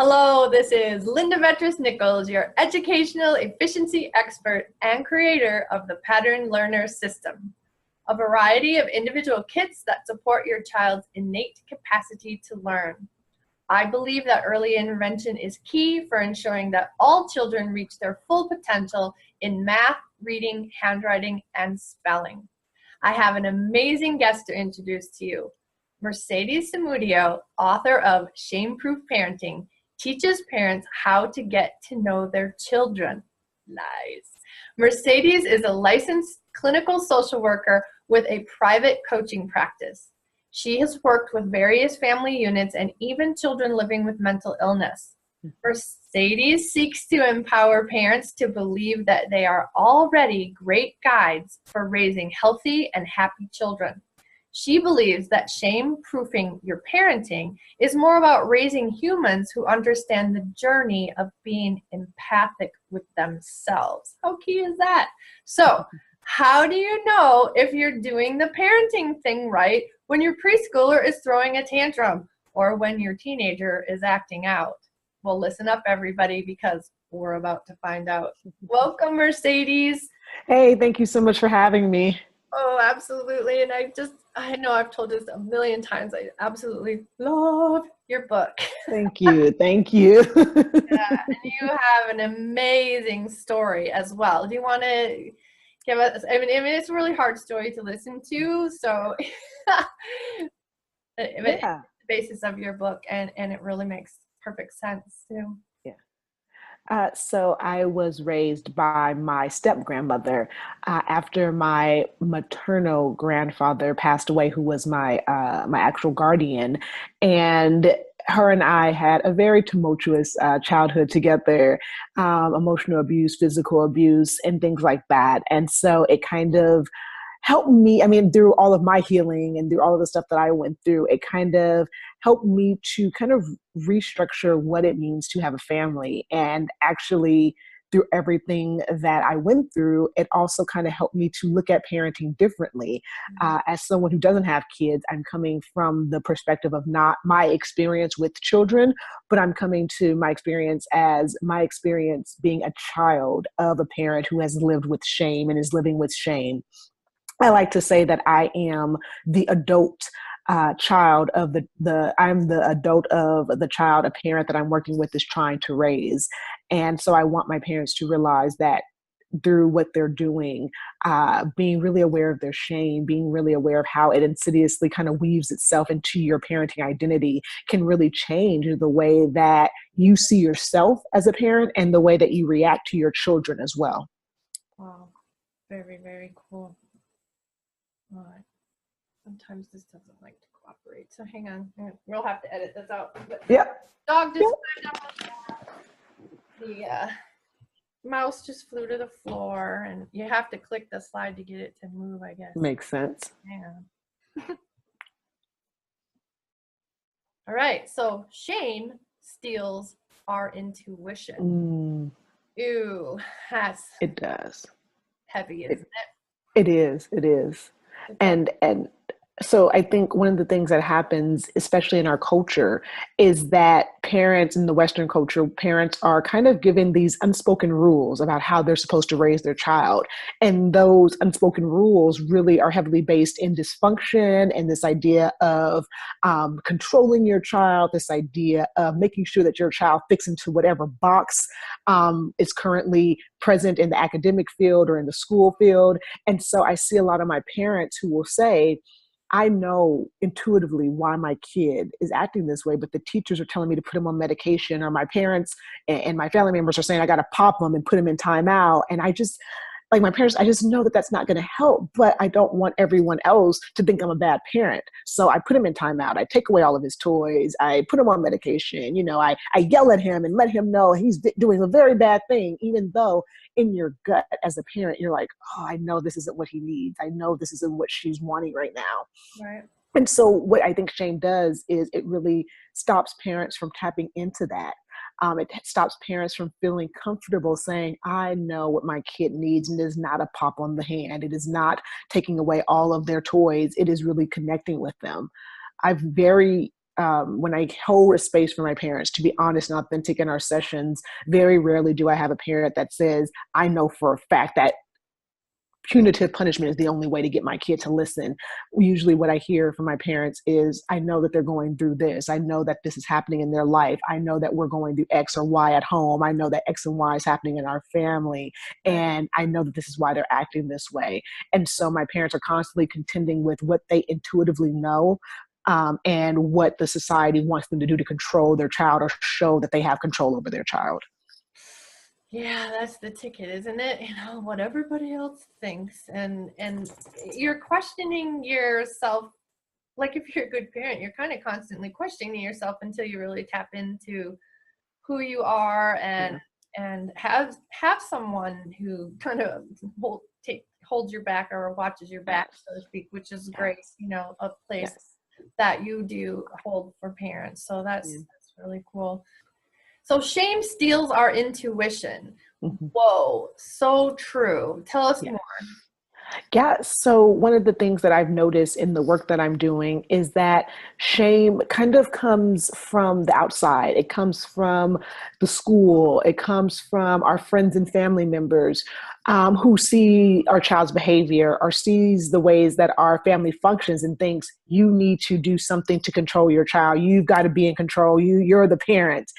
Hello, this is Linda Vettrus-Nichols, your educational efficiency expert and creator of the Pattern Learner System, a variety of individual kits that support your child's innate capacity to learn. I believe that early intervention is key for ensuring that all children reach their full potential in math, reading, handwriting, and spelling. I have an amazing guest to introduce to you. Mercedes Samudio, author of Shame-Proof Parenting, teaches parents how to get to know their children. Nice. Mercedes is a licensed clinical social worker with a private coaching practice. She has worked with various family units and even children living with mental illness. Mercedes seeks to empower parents to believe that they are already great guides for raising healthy and happy children. She believes that shame-proofing your parenting is more about raising humans who understand the journey of being empathic with themselves. How key is that? So, how do you know if you're doing the parenting thing right when your preschooler is throwing a tantrum or when your teenager is acting out? Well, listen up, everybody, because we're about to find out. Welcome, Mercedes. Hey, thank you so much for having me. Oh, absolutely. And I know I've told this a million times. I absolutely love your book. Thank you. Thank you. Yeah, and you have an amazing story as well. Do you want to give us, I mean, it's a really hard story to listen to. So it's the basis of your book and it really makes perfect sense too. So I was raised by my step-grandmother after my maternal grandfather passed away, who was my actual guardian. And her and I had a very tumultuous childhood together, emotional abuse, physical abuse, and things like that. And so it kind of helped me, through all of my healing and through all of the stuff that I went through, it kind of helped me to kind of restructure what it means to have a family. And actually, through everything that I went through, it also kind of helped me to look at parenting differently. As someone who doesn't have kids, I'm coming from the perspective of not my experience with children, but I'm coming to my experience as my experience being a child of a parent who has lived with shame and is living with shame. I like to say that I am the adult child of I'm the adult of the child a parent that I'm working with is trying to raise. And so I want my parents to realize that through what they're doing, being really aware of their shame, being really aware of how it insidiously kind of weaves itself into your parenting identity can really change the way that you see yourself as a parent and the way that you react to your children as well. Wow. Very, very cool. Sometimes this doesn't like to cooperate, so hang on. We'll have to edit this out. But dog just climbed up. The mouse just flew to the floor, and you have to click the slide to get it to move, I guess. Makes sense. Yeah. All right, so shame steals our intuition. Ew, it does. Heavy, isn't it? It is. And so I think one of the things that happens, especially in our culture, is that parents in the Western culture, parents are kind of given these unspoken rules about how they're supposed to raise their child. And those unspoken rules really are heavily based in dysfunction and this idea of controlling your child, this idea of making sure that your child fits into whatever box is currently present in the academic field or in the school field. And so I see a lot of my parents who will say, I know intuitively why my kid is acting this way, but the teachers are telling me to put him on medication, or my parents and my family members are saying I got to pop him and put him in timeout. And I just, like my parents, I just know that that's not going to help, but I don't want everyone else to think I'm a bad parent. So I put him in timeout. I take away all of his toys. I put him on medication. I yell at him and let him know he's doing a very bad thing, even though in your gut as a parent, you're like, oh, I know this isn't what he needs. I know this isn't what she's wanting right now. Right. And so what I think shame does is it really stops parents from tapping into that. It stops parents from feeling comfortable saying, I know what my kid needs, and it is not a pop on the hand. It is not taking away all of their toys. It is really connecting with them. I've very when I hold a space for my parents to be honest and authentic in our sessions, very rarely do I have a parent that says, I know for a fact that punitive punishment is the only way to get my kid to listen. Usually what I hear from my parents is, I know that they're going through this. I know that this is happening in their life. I know that we're going through X or Y at home. I know that X and Y is happening in our family. And I know that this is why they're acting this way. And so my parents are constantly contending with what they intuitively know, and what the society wants them to do to control their child or show that they have control over their child. Yeah, that's the ticket, isn't it? What everybody else thinks. And you're questioning yourself. Like, if you're a good parent, you're kind of constantly questioning yourself until you really tap into who you are, and have someone who kind of holds your back or watches your back, so to speak, which is great, a place that you do hold for parents. So that's really cool. So shame steals our intuition. Mm-hmm. Whoa, so true. Tell us more. Yeah. So one of the things that I've noticed in the work that I'm doing is that shame kind of comes from the outside. It comes from the school. It comes from our friends and family members, who see our child's behavior or sees the ways that our family functions and thinks, you need to do something to control your child. You've got to be in control. You're the parent.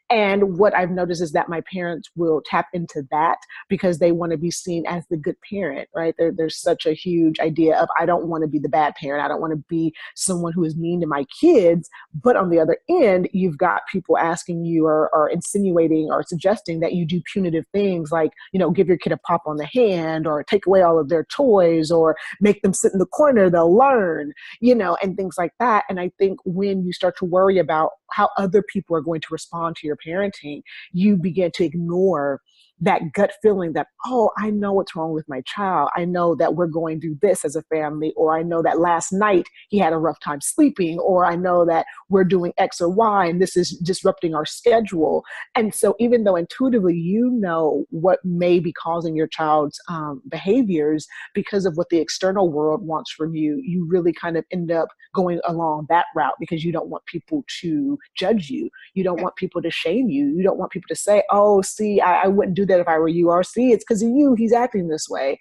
And what I've noticed is that my parents will tap into that because they want to be seen as the good parent, right? There's such a huge idea of, I don't want to be the bad parent. I don't want to be someone who is mean to my kids. But on the other end, you've got people asking you or insinuating or suggesting that you do punitive things like, give your kid a pop on the hand or take away all of their toys or make them sit in the corner, they'll learn, and things like that. And I think when you start to worry about how other people are going to respond to your parenting, you begin to ignore that gut feeling that, oh, I know what's wrong with my child. I know that we're going through this as a family, or I know that last night he had a rough time sleeping, or I know that we're doing X or Y and this is disrupting our schedule. And so even though intuitively you know what may be causing your child's behaviors because of what the external world wants from you, you really kind of end up going along that route because you don't want people to judge you. You don't want people to shame you. You don't want people to say, oh, see, I wouldn't do that if I were you, or see, it's because of you, he's acting this way.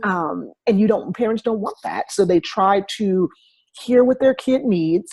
Mm-hmm. And parents don't want that. So they try to hear what their kid needs,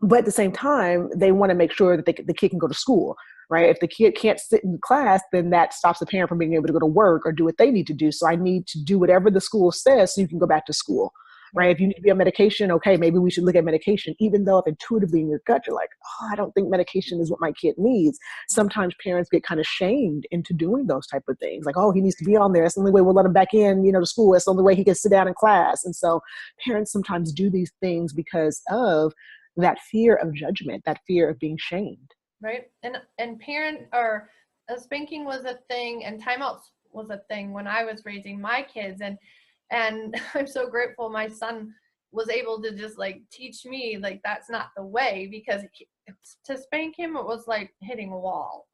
but at the same time, they want to make sure that the kid can go to school, right? If the kid can't sit in class, then that stops the parent from being able to go to work or do what they need to do. So I need to do whatever the school says so you can go back to school. Right? If you need to be on medication, okay, maybe we should look at medication, even though if intuitively in your gut, you're like, oh, I don't think medication is what my kid needs. Sometimes parents get kind of shamed into doing those type of things. Like, oh, he needs to be on there. That's the only way we'll let him back in, to school. That's the only way he can sit down in class. And so parents sometimes do these things because of that fear of judgment, that fear of being shamed. Right. And spanking was a thing, and timeouts was a thing when I was raising my kids. And I'm so grateful my son was able to just teach me that's not the way, because to spank him, it was like hitting a wall.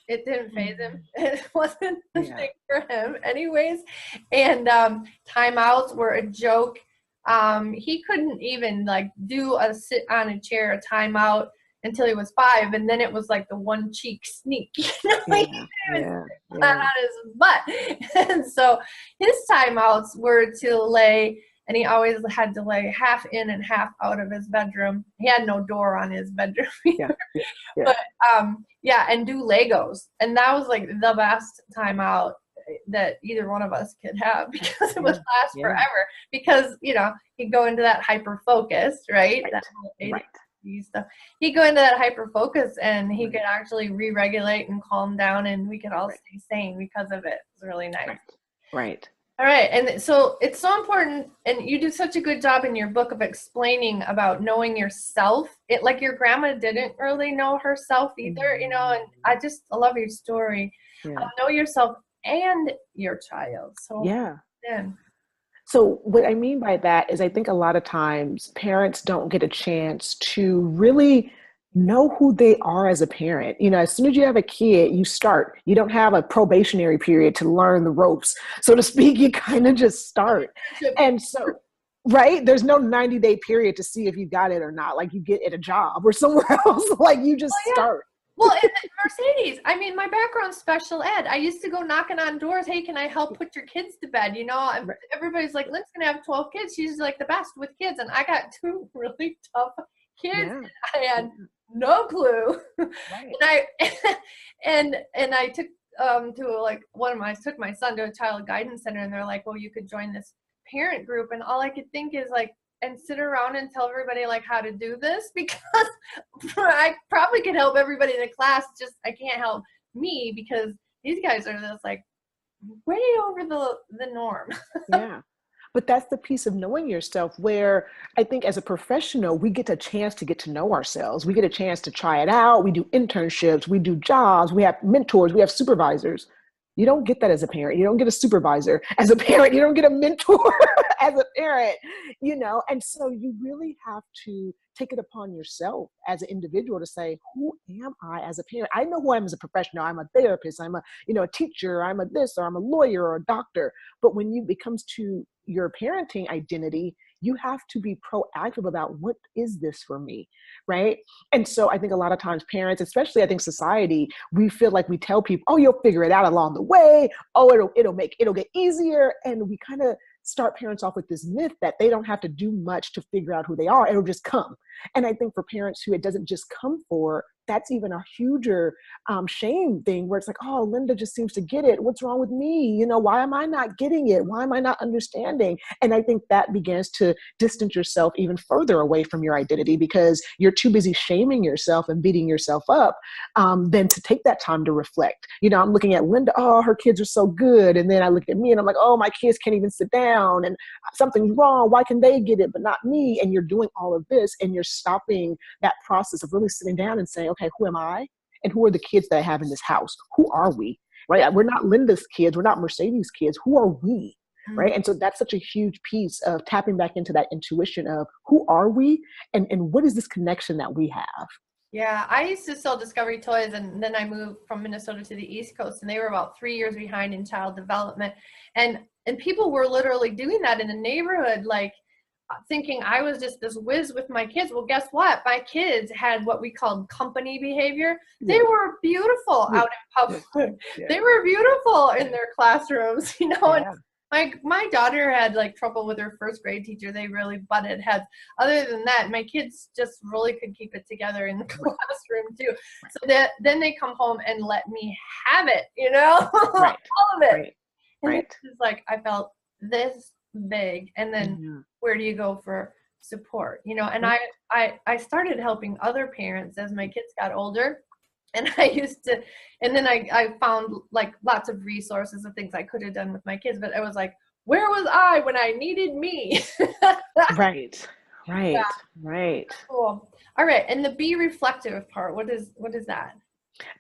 It didn't faze him. It wasn't the thing for him anyways. And timeouts were a joke. He couldn't even do a sit on a chair, a timeout, until he was 5, and then it was the one cheek sneak, on his butt. And so his timeouts were to lay, and he always had to lay half in and half out of his bedroom. He had no door on his bedroom either. But and do Legos, and that was the best timeout that either one of us could have, because it would last forever, because he'd go into that hyper focus, right? Right. Stuff. He'd go into that hyper focus, and he could actually re-regulate and calm down, and we could all stay sane because of it. It's really nice. Right. All right. And so it's so important, and you do such a good job in your book of explaining about knowing yourself. Your grandma didn't really know herself either, and I love your story. Know yourself and your child. So So what I mean by that is I think a lot of times parents don't get a chance to really know who they are as a parent. As soon as you have a kid, you start. You don't have a probationary period to learn the ropes, so to speak. You kind of just start. And so right? There's no 90-day period to see if you got it or not. Like you get at a job or somewhere else, like you just Well, yeah. start. Well, and Mercedes, I mean, my background's special ed. I used to go knocking on doors. Hey, can I help put your kids to bed? You know, everybody's like, Lynn's going to have 12 kids. She's like the best with kids. And I got 2 really tough kids. Yeah. And I had no clue. Right. And I took took my son to a child guidance center, and they're like, well, you could join this parent group. And all I could think is like, and sit around and tell everybody like how to do this, because I probably could help everybody in the class, just I can't help me because these guys are just like way over the norm. Yeah. But that's the piece of knowing yourself where I think as a professional, we get a chance to get to know ourselves. We get a chance to try it out. We do internships, we do jobs, we have mentors, we have supervisors. You don't get that as a parent. You don't get a supervisor as a parent. You don't get a mentor as a parent, you know? And so you really have to take it upon yourself as an individual to say, who am I as a parent? I know who I am as a professional. I'm a therapist. I'm a, a teacher. I'm a this, or I'm a lawyer or a doctor. But when it comes to your parenting identity, you have to be proactive about what is this for me, right? And so I think a lot of times parents, especially I think society, we feel like we tell people, oh, you'll figure it out along the way. Oh, it'll get easier. And we kind of start parents off with this myth that they don't have to do much to figure out who they are. It'll just come. And I think for parents who it doesn't just come for, that's even a huger shame thing where it's like, oh, Linda just seems to get it. What's wrong with me? You know, why am I not getting it? Why am I not understanding? And I think that begins to distance yourself even further away from your identity because you're too busy shaming yourself and beating yourself up than to take that time to reflect. You know, I'm looking at Linda, oh, her kids are so good. And then I look at me and I'm like, oh, my kids can't even sit down and something's wrong. Why can they get it, but not me? And you're doing all of this and you're stopping that process of really sitting down and saying, okay, who am I? And who are the kids that I have in this house? Who are we? Right? We're not Linda's kids. We're not Mercedes' kids. Who are we? Right? And so that's such a huge piece of tapping back into that intuition of who are we and what is this connection that we have? Yeah, I used to sell Discovery Toys, and then I moved from Minnesota to the East Coast, and they were about 3 years behind in child development. And people were literally doing that in the neighborhood, like thinking I was just this whiz with my kids. Well, guess what? My kids had what we called company behavior. They were beautiful out in public. They were beautiful in their classrooms, you know. And my daughter had like trouble with her first grade teacher. They really butted heads. Other than that, my kids just really could keep it together in the classroom too. So that then they come home and let me have it, you know, all of it. And it's just like I felt this big, and then where do you go for support, you know? And I started helping other parents as my kids got older, and then I found like lots of resources of things I could have done with my kids, but I was like, where was I when I needed me? Right. Cool. All right, and the be reflective part, what is that?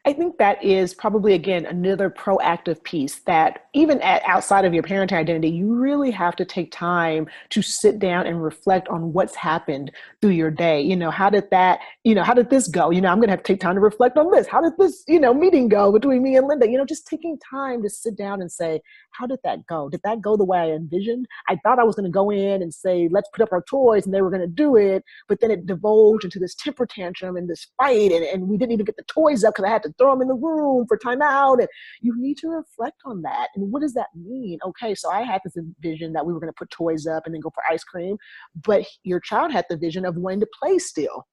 I think that is probably, again, another proactive piece that even outside of your parenting identity, you really have to take time to sit down and reflect on what's happened through your day. You know, how did this go? You know, I'm going to have to take time to reflect on this. How did this, meeting go between me and Linda? You know, just taking time to sit down and say, how did that go? Did that go the way I envisioned? I thought I was going to go in and say, let's put up our toys, and they were going to do it. But then it divulged into this temper tantrum and this fight, and we didn't even get the toys up because I had to throw them in the room for timeout. And you need to reflect on that. And what does that mean? Okay, so I had this vision that we were going to put toys up and then go for ice cream, but your child had the vision of wanting to play still.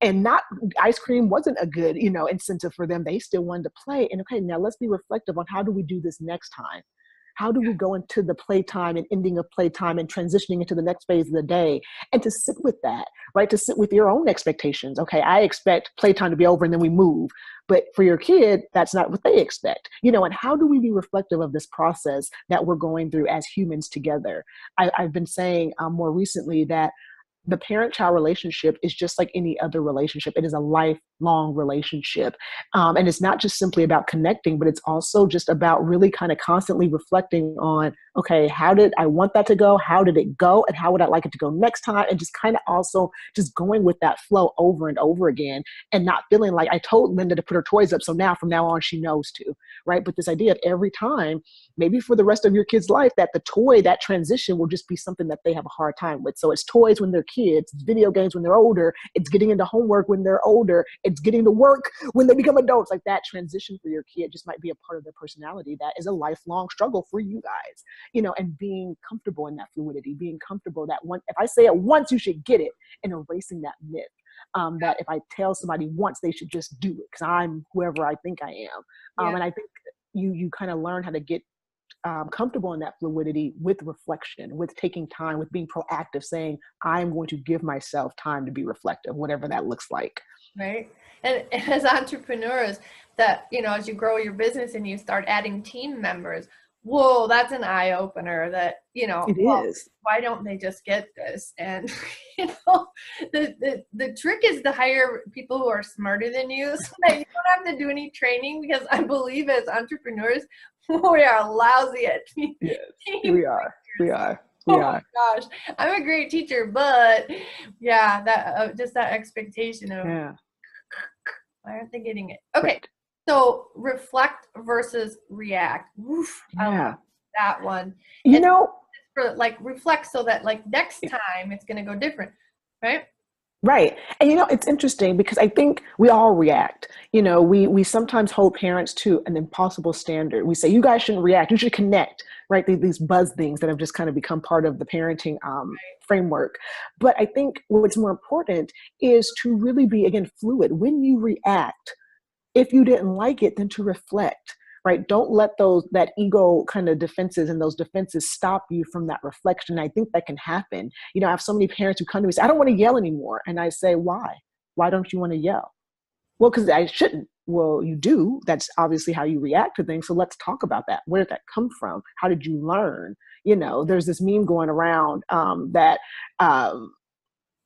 And not ice cream wasn't a good, incentive for them. They still wanted to play. And okay, now let's be reflective on how do we do this next time? How do we go into the playtime and ending of playtime and transitioning into the next phase of the day? And to sit with that, right? To sit with your own expectations. Okay, I expect playtime to be over and then we move. But for your kid, that's not what they expect. And how do we be reflective of this process that we're going through as humans together? I've been saying more recently that the parent-child relationship is just like any other relationship. It is a life lifelong relationship. And it's not just simply about connecting, but it's also just about really kind of constantly reflecting on, okay, how did I want that to go? How did it go? And how would I like it to go next time? And just kind of also just going with that flow over and over again, and not feeling like I told Linda to put her toys up, so now from now on she knows to, right? But this idea of every time, maybe for the rest of your kid's life, that the toy, that transition will just be something that they have a hard time with. So it's toys when they're kids, it's video games when they're older, it's getting into homework when they're older, it's getting to work when they become adults. Like that transition for your kid just might be a part of their personality that is a lifelong struggle for you guys, and being comfortable in that fluidity, being comfortable that if I say it once, you should get it, and erasing that myth. That if I tell somebody once, they should just do it because I'm whoever I think I am. And I think you kind of learn how to get comfortable in that fluidity with reflection, with taking time, with being proactive, saying, I'm going to give myself time to be reflective, whatever that looks like. Right. And as entrepreneurs, that, as you grow your business and you start adding team members, whoa, that's an eye opener that, Is. Why don't they just get this? And, the trick is to hire people who are smarter than you so that you don't have to do any training, because I believe as entrepreneurs, we are lousy at team. Yes, we are. Oh my gosh, I'm a great teacher, but yeah, that just that expectation of why aren't they getting it? Okay, right. So reflect versus react. Oof, I love that one. For reflect so that next time it's gonna go different, right? Right. And it's interesting because I think we all react. We sometimes hold parents to an impossible standard. We say, you guys shouldn't react, you should connect, right? These buzz things that have just kind of become part of the parenting framework. But I think what's more important is to really be, again, fluid. When you react, if you didn't like it, then to reflect. Right? Don't let that ego kind of defenses and those defenses stop you from that reflection. I think that can happen. I have so many parents who come to me and say, I don't want to yell anymore. And I say, why? Why don't you want to yell? Well, because I shouldn't. Well, you do. That's obviously how you react to things. So let's talk about that. Where did that come from? How did you learn? There's this meme going around that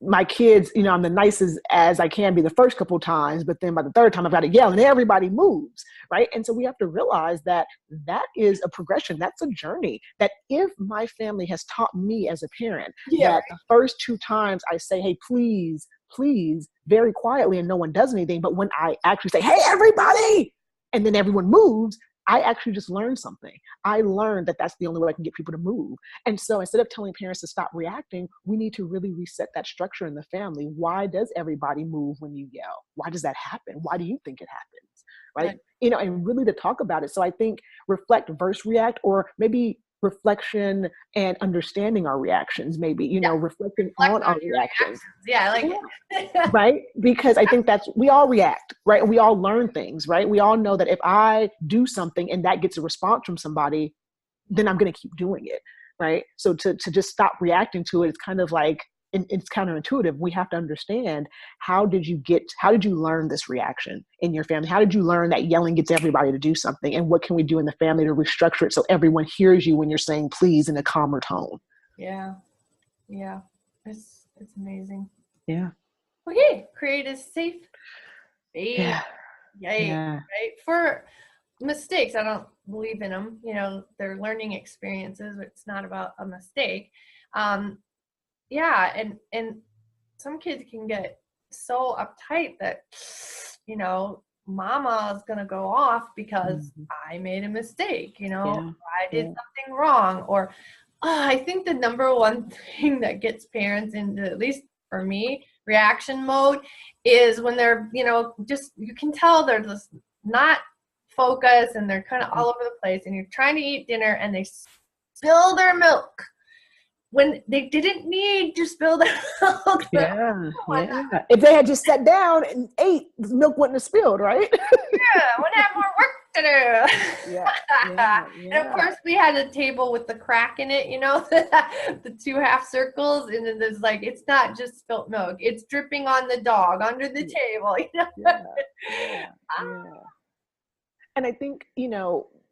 my kids, I'm the nicest as I can be the first couple of times, but then by the third time I've got to yell and everybody moves, right? And so we have to realize that is a progression. That's a journey. That if my family has taught me as a parent that the first 2 times I say, hey, please, very quietly, and no one does anything, but when I actually say, hey, everybody, and then everyone moves, I actually just learned something. I learned that that's the only way I can get people to move. And so instead of telling parents to stop reacting, we need to really reset that structure in the family. Why does everybody move when you yell? Why does that happen? Why do you think it happens? Right? And really to talk about it. So I think reflect versus react, or maybe reflection and understanding our reactions, maybe, reflecting on our reactions. Right? Because I think we all react, right? And we all learn things, right? We all know that if I do something and that gets a response from somebody, then I'm going to keep doing it, right? So to just stop reacting to it, it's kind of like, it's counterintuitive. We have to understand, how did you learn this reaction in your family? How did you learn that yelling gets everybody to do something? And what can we do in the family to restructure it so everyone hears you when you're saying please in a calmer tone? Yeah. It's amazing. Yeah. Okay, create a safe space. Right? For mistakes, I don't believe in them. They're learning experiences. It's not about a mistake. And some kids can get so uptight that, mama is going to go off because I made a mistake, I did something wrong. Or I think the number one thing that gets parents into, at least for me, reaction mode is when they're, just, you can tell they're just not focused and they're kind of all over the place, and you're trying to eat dinner and they spill their milk when they didn't need to spill their milk. If they had just sat down and ate, the milk wouldn't have spilled, right? Wouldn't have more work to do. And of course, we had a table with the crack in it, the 2 half circles, and then there's it's not just spilt milk; it's dripping on the dog under the table. And I think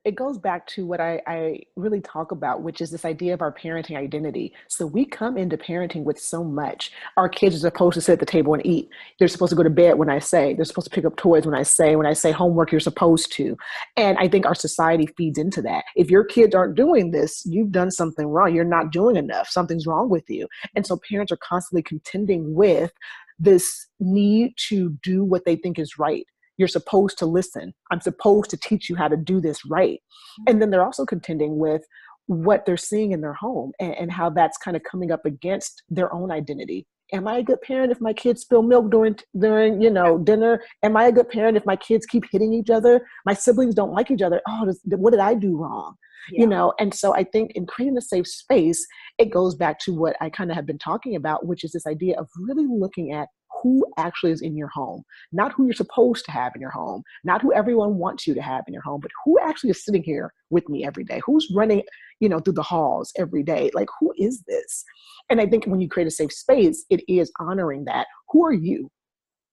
it goes back to what I really talk about, which is this idea of our parenting identity. So we come into parenting with so much. Our kids are supposed to sit at the table and eat. They're supposed to go to bed when I say. They're supposed to pick up toys when I say homework, you're supposed to. And I think our society feeds into that. If your kids aren't doing this, you've done something wrong. You're not doing enough. Something's wrong with you. And so parents are constantly contending with this need to do what they think is right. You're supposed to listen. I'm supposed to teach you how to do this right. And then they're also contending with what they're seeing in their home and how that's kind of coming up against their own identity. Am I a good parent if my kids spill milk during dinner? Am I a good parent if my kids keep hitting each other? My siblings don't like each other. Oh, what did I do wrong? Yeah. And so I think in creating a safe space, it goes back to what I kind of have been talking about, which is this idea of really looking at who actually is in your home, not who you're supposed to have in your home, not who everyone wants you to have in your home, but who actually is sitting here with me every day, who's running, through the halls every day. Like, who is this? And I think when you create a safe space, it is honoring that. Who are you?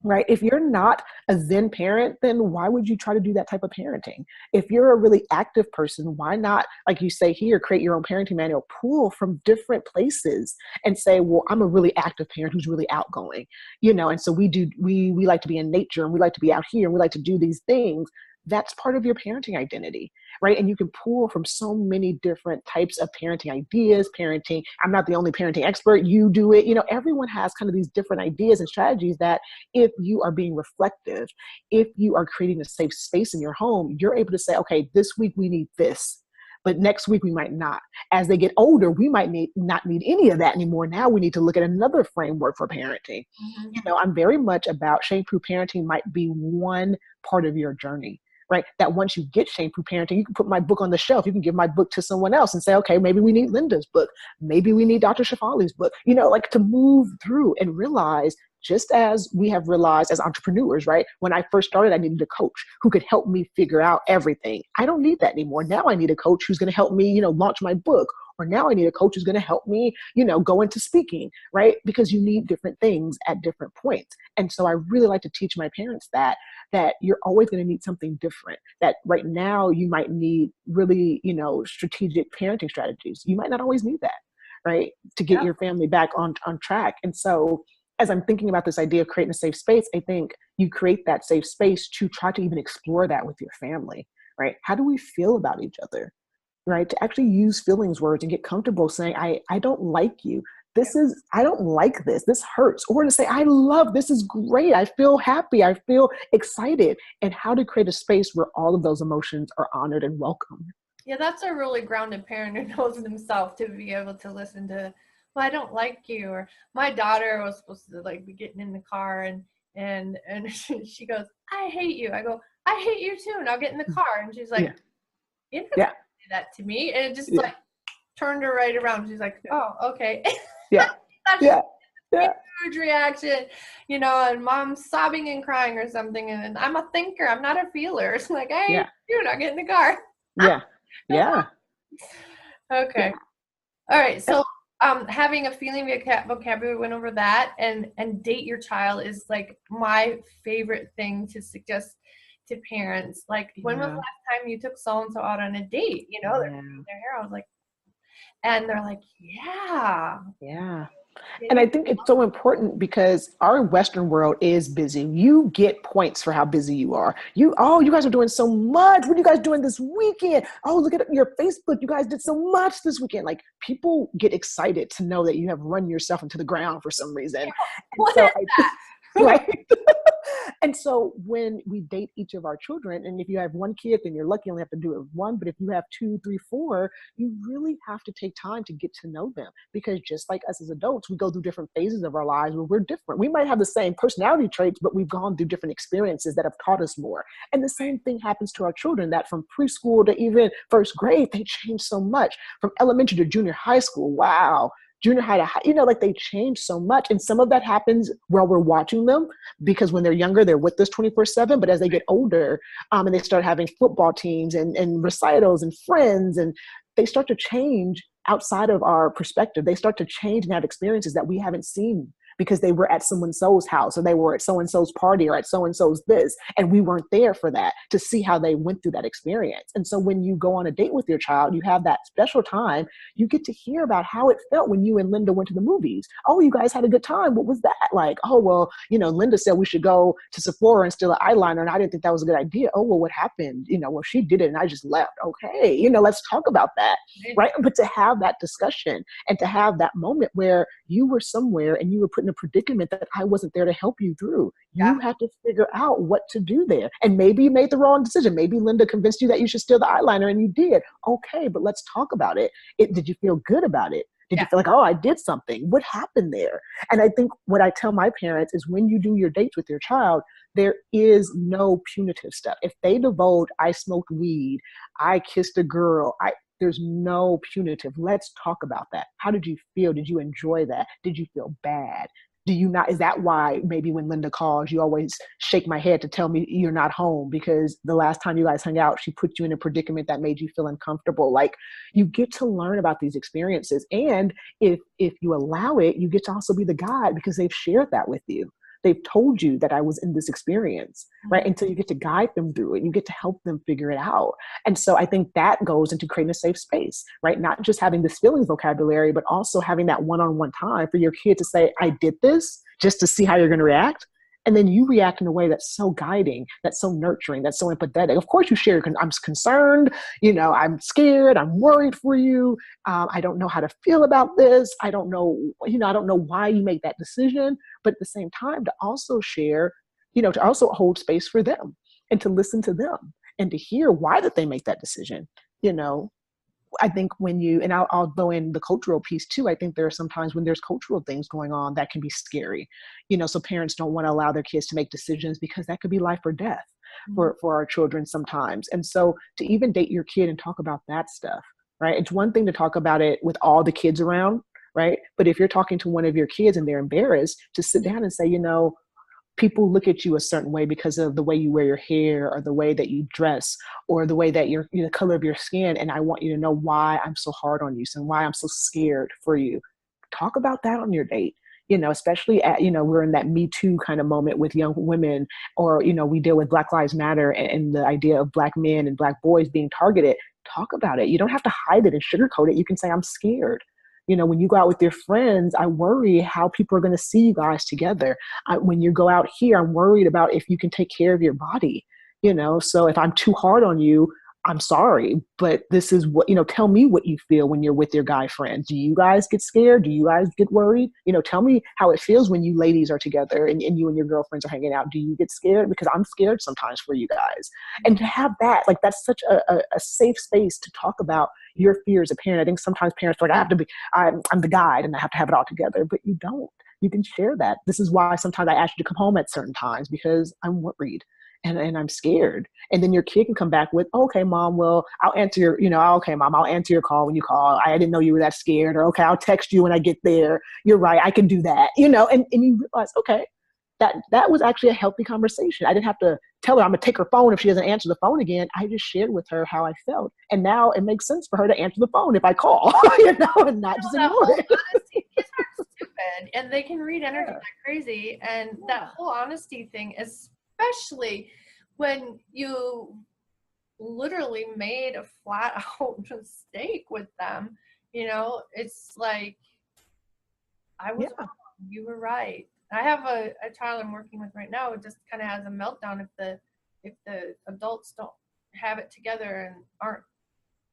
Right? If you're not a Zen parent, then why would you try to do that type of parenting? If you're a really active person, why not, like you say here, create your own parenting manual, pull from different places and say, well, I'm a really active parent who's really outgoing, and so we like to be in nature and we like to be out here and we like to do these things. That's part of your parenting identity, right? And you can pull from so many different types of parenting ideas, parenting. I'm not the only parenting expert. You do it. Everyone has kind of these different ideas and strategies that if you are being reflective, if you are creating a safe space in your home, you're able to say, okay, this week we need this, but next week we might not. As they get older, we might not need any of that anymore. Now we need to look at another framework for parenting. Mm-hmm. I'm very much about shame-proof parenting might be one part of your journey. Right? That once you get shame-proof parenting, you can put my book on the shelf. You can give my book to someone else and say, okay, maybe we need Linda's book. Maybe we need Dr. Shafali's book, like to move through and realize, just as we have realized as entrepreneurs, right? When I first started, I needed a coach who could help me figure out everything. I don't need that anymore. Now I need a coach who's going to help me, launch my book. Or now I need a coach who's going to help me, go into speaking, right? Because you need different things at different points. And so I really like to teach my parents that you're always going to need something different. That right now you might need really, strategic parenting strategies. You might not always need that, right? To get your family back on track. And so as I'm thinking about this idea of creating a safe space, I think you create that safe space to try to even explore that with your family, right? How do we feel about each other? Right? To actually use feelings words and get comfortable saying, I don't like you. I don't like this. This hurts. Or to say, I love, this is great. I feel happy. I feel excited. And how to create a space where all of those emotions are honored and welcomed. Yeah, that's a really grounded parent who knows themselves to be able to listen to, well, I don't like you. Or my daughter was supposed to be getting in the car and she goes, I hate you. I go, I hate you too. And I'll get in the car. And she's like, yeah. That to me, and it just turned her right around. She's like, oh, okay. Yeah. Huge reaction, and mom's sobbing and crying or something, and I'm a thinker, I'm not a feeler. It's like, hey, dude, I'll get in the car. Yeah. Okay. All right. So having a feeling vocabulary, went over that, and date your child is like my favorite thing to suggest to parents. Like, when was the last time you took so and so out on a date? They're doing their hair. I was like, and they're like, yeah. And I think it's so important because our Western world is busy. You get points for how busy you are. You guys are doing so much. What are you guys doing this weekend? Oh, look at your Facebook. You guys did so much this weekend. Like, people get excited to know that you have run yourself into the ground for some reason. Right. And so when we date each of our children, and if you have one kid, then you're lucky you only have to do it with one. But if you have 2, 3, 4, you really have to take time to get to know them, because just like us as adults, we go through different phases of our lives where we're different. We might have the same personality traits, but we've gone through different experiences that have taught us more. And the same thing happens to our children, that from preschool to even first grade, they change so much. From elementary to junior high school, wow. Junior high to high, they change so much. And some of that happens while we're watching them, because when they're younger, they're with us 24/7. But as they get older, and they start having football teams and recitals and friends, and they start to change outside of our perspective. They start to change and have experiences that we haven't seen because they were at so-and-so's house, or they were at so-and-so's party, or at so-and-so's this, and we weren't there for that. to see how they went through that experience. And so when you go on a date with your child, you have that special time, you get to hear about how it felt when you and Linda went to the movies. Oh, you guys had a good time. What was that like? Oh, well, Linda said we should go to Sephora and steal an eyeliner, and I didn't think that was a good idea. Oh, well, what happened? Well, she did it and I just left. Okay, let's talk about that, right? But to have that discussion and to have that moment where you were somewhere and you were put in a predicament that I wasn't there to help you through. You had to figure out what to do there. And maybe you made the wrong decision. Maybe Linda convinced you that you should steal the eyeliner and you did. Okay, but let's talk about it. Did you feel good about it? Did you feel like, oh, I did something? What happened there? And I think what I tell my parents is when you do your dates with your child, there is no punitive stuff. If they divulge, I smoked weed, I kissed a girl, there's no punitive. Let's talk about that. How did you feel? Did you enjoy that? Did you feel bad? Do you not? Is that why maybe when Linda calls, you always shake my head to tell me you're not home because the last time you guys hung out, she put you in a predicament that made you feel uncomfortable? Like, you get to learn about these experiences. And if you allow it, you get to also be the guide because they've shared that with you. They've told you that I was in this experience, right? And so you get to guide them through it. You get to help them figure it out. And so I think that goes into creating a safe space, right? Not just having this feelings vocabulary, but also having that one-on-one time for your kid to say, I did this, just to see how you're going to react. And then you react in a way that's so guiding, that's so nurturing, that's so empathetic. Of course you share, I'm concerned, I'm scared, I'm worried for you. I don't know how to feel about this. I don't know why you make that decision. But at the same time, to also share, to also hold space for them and to listen to them and to hear why did they make that decision. I think and I'll go in the cultural piece too. I think there are some times when there's cultural things going on that can be scary, so parents don't want to allow their kids to make decisions because that could be life or death for our children sometimes. And so to even date your kid and talk about that stuff, right? It's one thing to talk about it with all the kids around, right? But if you're talking to one of your kids and they're embarrassed, to sit down and say, people look at you a certain way because of the way you wear your hair or the way that you dress or the way that the color of your skin. And I want you to know why I'm so hard on you and why I'm so scared for you. Talk about that on your date, especially at, we're in that Me Too kind of moment with young women, or, we deal with Black Lives Matter and the idea of Black men and Black boys being targeted. Talk about it. You don't have to hide it and sugarcoat it. You can say, I'm scared. When you go out with your friends, I worry how people are going to see you guys together. When you go out here, I'm worried about if you can take care of your body, so if I'm too hard on you, I'm sorry, but this is what, tell me what you feel when you're with your guy friends. Do you guys get scared? Do you guys get worried? Tell me how it feels when you ladies are together and you and your girlfriends are hanging out. Do you get scared? Because I'm scared sometimes for you guys. And to have that, like, that's such a safe space to talk about your fear as a parent. I think sometimes parents are like, I'm the guide and I have to have it all together, but you don't. You can share that. This is why sometimes I ask you to come home at certain times because I'm worried. And I'm scared. And then your kid can come back with, okay, mom, well, I'll answer okay, mom, I'll answer your call when you call. I didn't know you were that scared. Or, okay, I'll text you when I get there. You're right. I can do that, and you realize, okay, that was actually a healthy conversation. I didn't have to tell her I'm going to take her phone if she doesn't answer the phone again. I just shared with her how I felt. And now it makes sense for her to answer the phone if I call, and not just ignore it. Honesty, kids are stupid and they can read energy like crazy. And that whole honesty thing, especially when you literally made a flat out mistake with them, it's like, I was wrong, you were right. I have a child I'm working with right now who just kind of has a meltdown if the adults don't have it together and aren't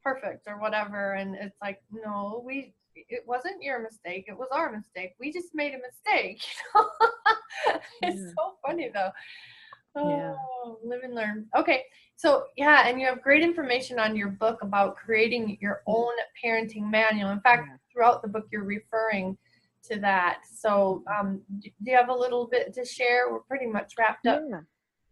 perfect or whatever. And it's like, no, it wasn't your mistake, it was our mistake. We just made a mistake. It's so funny though. Live and learn. Okay, so and you have great information on your book about creating your own parenting manual. In fact, throughout the book you're referring to that. So do you have a little bit to share? We're pretty much wrapped up.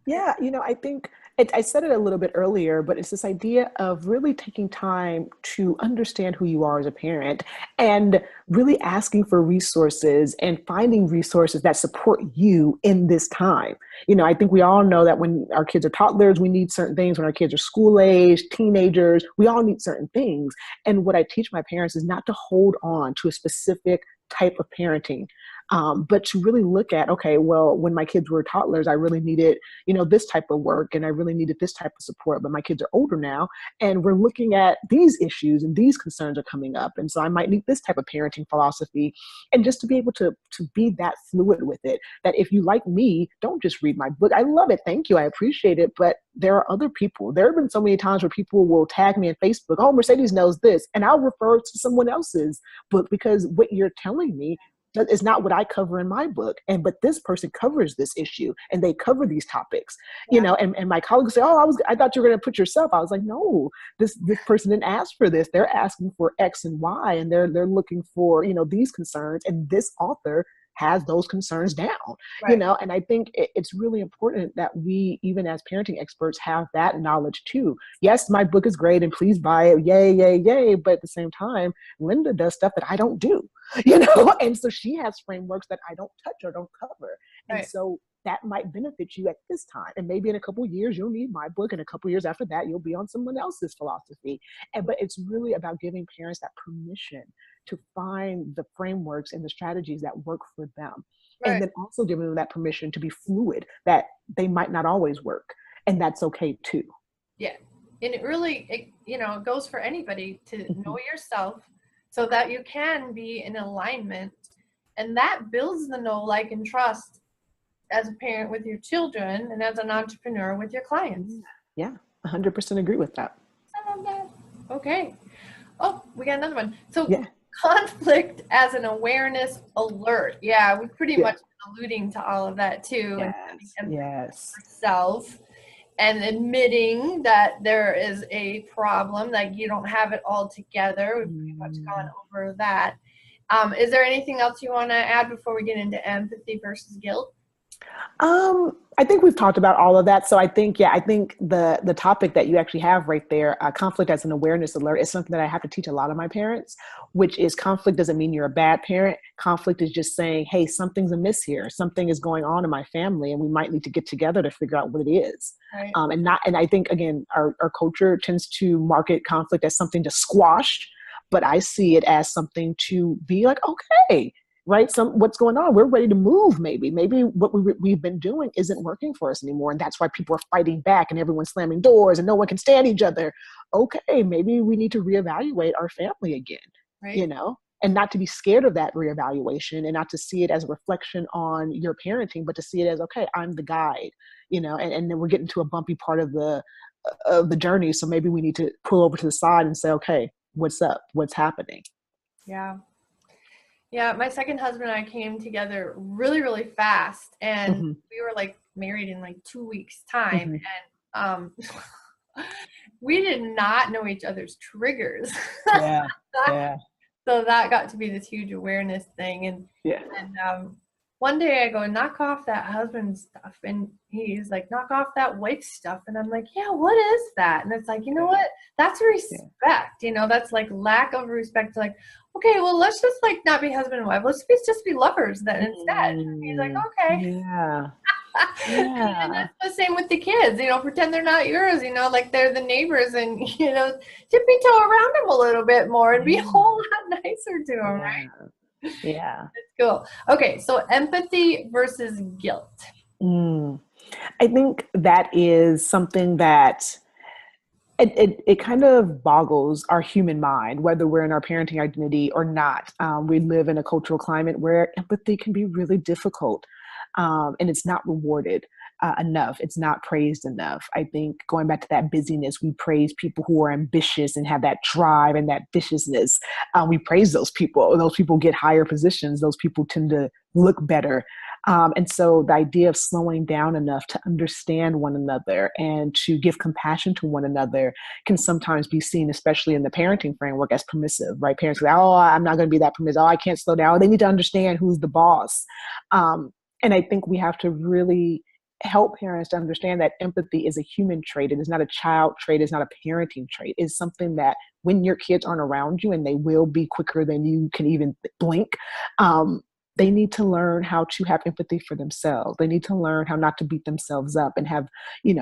I think I said it a little bit earlier, but it's this idea of really taking time to understand who you are as a parent and really asking for resources and finding resources that support you in this time. I think we all know that when our kids are toddlers, we need certain things. When our kids are school age, teenagers, we all need certain things. And what I teach my parents is not to hold on to a specific type of parenting But to really look at, okay, well, when my kids were toddlers, I really needed, this type of work and I really needed this type of support, but my kids are older now and we're looking at these issues and these concerns are coming up. And so I might need this type of parenting philosophy. And just to be able to be that fluid with it, that if you like me, don't just read my book. I love it. Thank you. I appreciate it. But there are other people. There have been so many times where people will tag me on Facebook, oh, Mercedes knows this, and I'll refer to someone else's book because what you're telling me is not what I cover in my book. But this person covers this issue and they cover these topics, and my colleagues say, oh, I thought you were going to put yourself. I was like, no, this person didn't ask for this. They're asking for X and Y, and they're looking for, these concerns, and this author has those concerns down, Right. and I think it's really important that we, even as parenting experts, have that knowledge too. Yes, my book is great and please buy it. Yay, yay, yay. But at the same time, Linda does stuff that I don't do, and so she has frameworks that I don't touch or don't cover. And Right. so that might benefit you at this time. And maybe in a couple of years, you'll need my book. And a couple of years after that, you'll be on someone else's philosophy. But it's really about giving parents that permission to find the frameworks and the strategies that work for them. And Right. then also giving them that permission to be fluid, that they might not always work. And that's okay too. Yeah. And it really, it goes for anybody to Mhm. know yourself so that you can be in alignment. And that builds the know, like, and trust as a parent with your children and as an entrepreneur with your clients. Yeah, 100% agree with that. I love that. Okay. Oh, we got another one. So Yeah. conflict as an awareness alert. Yeah, we pretty Yeah. much been alluding to all of that too. And Yes. having empathy Yes. for self and admitting that there is a problem, like you don't have it all together. We've pretty much gone over that. Is there anything else you want to add before we get into empathy versus guilt? I think we've talked about all of that. So I think the topic that you actually have right there, conflict as an awareness alert, is something that I have to teach a lot of my parents, which is conflict doesn't mean you're a bad parent. Conflict is just saying, hey, something's amiss here. Something is going on in my family and we might need to get together to figure out what it is. Right. And I think, again, our culture tends to market conflict as something to squash, but I see it as something to be like, okay, right? What's going on? We're ready to move. Maybe what we've been doing isn't working for us anymore. And that's why people are fighting back and everyone's slamming doors and no one can stand each other. Okay, maybe we need to reevaluate our family again, Right. And not to be scared of that reevaluation and not to see it as a reflection on your parenting, but to see it as, okay, I'm the guide, and then we're getting to a bumpy part of the journey. So maybe we need to pull over to the side and say, okay, what's up? What's happening? Yeah. Yeah, my second husband and I came together really, really fast, and Mm-hmm. we were like married in like 2 weeks' time, Mm-hmm. and we did not know each other's triggers. Yeah. Yeah. So that got to be this huge awareness thing, and Yeah. one day I go, knock off that husband stuff, and he's like, knock off that wife stuff, and I'm like, yeah, what is that? And it's like, you know what? That's respect. That's like lack of respect. Like, okay, well, let's just like not be husband and wife. Let's just be lovers then instead. And he's like, okay. Yeah. And Yeah. that's the same with the kids. Pretend they're not yours. Like they're the neighbors, and tippy toe around them a little bit more and be a whole lot nicer to them, right? Yeah. It's cool. Okay, so empathy versus guilt. I think that is something that it kind of boggles our human mind, whether we're in our parenting identity or not. We live in a cultural climate where empathy can be really difficult, and it's not rewarded enough. It's not praised enough. I think going back to that busyness, we praise people who are ambitious and have that drive and that viciousness. We praise those people. Those people get higher positions. Those people tend to look better. And so the idea of slowing down enough to understand one another and to give compassion to one another can sometimes be seen, especially in the parenting framework, as permissive, right? Parents say, oh, I'm not going to be that permissive. Oh, I can't slow down. They need to understand who's the boss. And I think we have to really help parents to understand that empathy is a human trait. It is not a child trait. It's not a parenting trait. It's something that when your kids aren't around you, and they will be quicker than you can even blink, they need to learn how to have empathy for themselves. They need to learn how not to beat themselves up and have, I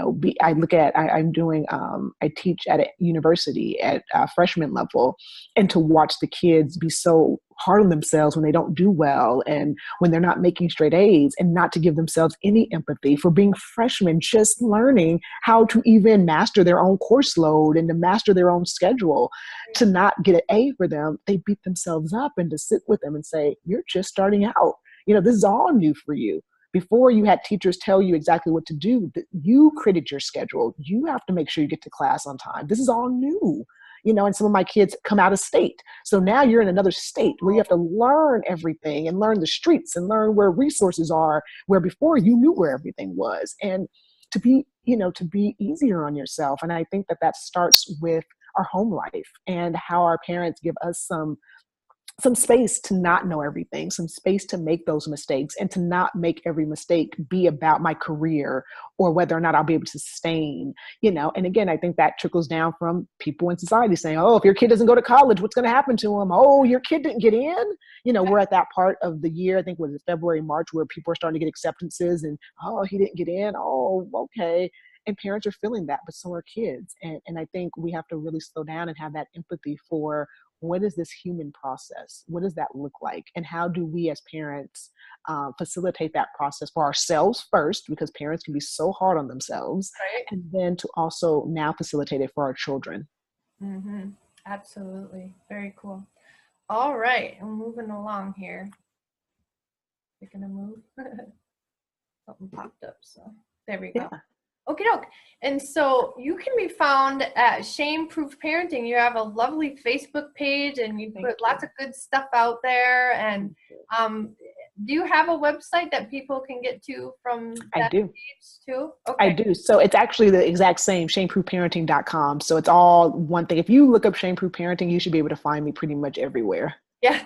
teach at a university at freshman level, and to watch the kids be so hard on themselves when they don't do well and when they're not making straight A's, and not to give themselves any empathy for being freshmen, just learning how to even master their own course load and to master their own schedule. To not get an A for them, they beat themselves up, and to sit with them and say, you're just starting out. This is all new for you. Before, you had teachers tell you exactly what to do. You created your schedule. You have to make sure you get to class on time. This is all new. And some of my kids come out of state. So now you're in another state where you have to learn everything and learn the streets and learn where resources are, where before you knew where everything was. And to be easier on yourself. And I think that starts with our home life and how our parents give us some space to not know everything, some space to make those mistakes, and to not make every mistake be about my career or whether or not I'll be able to sustain, And again, I think that trickles down from people in society saying, oh, if your kid doesn't go to college, what's going to happen to him? Oh, your kid didn't get in. We're at that part of the year, I think it was February, March, where people are starting to get acceptances and, oh, he didn't get in. Oh, okay. And parents are feeling that, but so are kids. And I think we have to really slow down and have that empathy for, what is this human process? What does that look like? And how do we as parents facilitate that process for ourselves first, because parents can be so hard on themselves, right? And then to also now facilitate it for our children. Mm-hmm. Absolutely. Very cool. All right. I'm moving along here. We're going to move. Something popped up. So there we go. Yeah. Okie doke. And so you can be found at Shame Proof Parenting. You have a lovely Facebook page, and you put lots of good stuff out there. And do you have a website that people can get to from that page too? Okay. I do. So it's actually the exact same, shameproofparenting.com. So it's all one thing. If you look up Shame Proof Parenting, you should be able to find me pretty much everywhere. Yeah.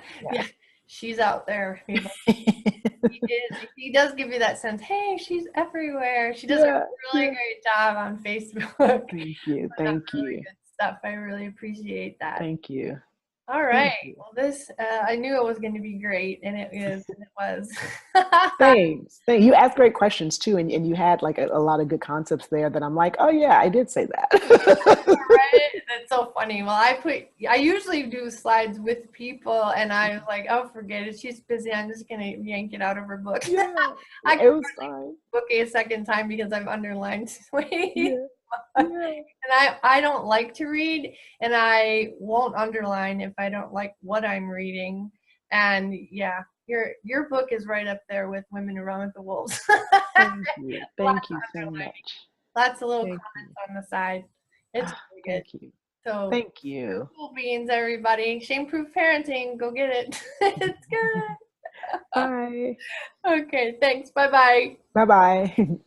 She's out there. He does give you that sense, hey, she's everywhere. She does a really great job on Facebook. Thank you. Thank you. Good stuff. I really appreciate that. Thank you. All right. Well, this, I knew it was going to be great, and it is. And it was. Thanks. You asked great questions too, and you had like a lot of good concepts there that I'm like, oh yeah, I did say that. Right? That's so funny. Well, I usually do slides with people, and I was like, oh, forget it. She's busy. I'm just going to yank it out of her book. Yeah, it was fine. Book a second time because I've underlined and I don't like to read, and I won't underline if I don't like what I'm reading. And yeah, your book is right up there with Women Who Run with the Wolves. Thank you. Thank you so much. Lots of little comments on the side. It's really good. Thank you. So thank you. Cool beans, everybody. Shame Proof Parenting. Go get it. It's good. Bye. Okay, thanks. Bye-bye. Bye-bye.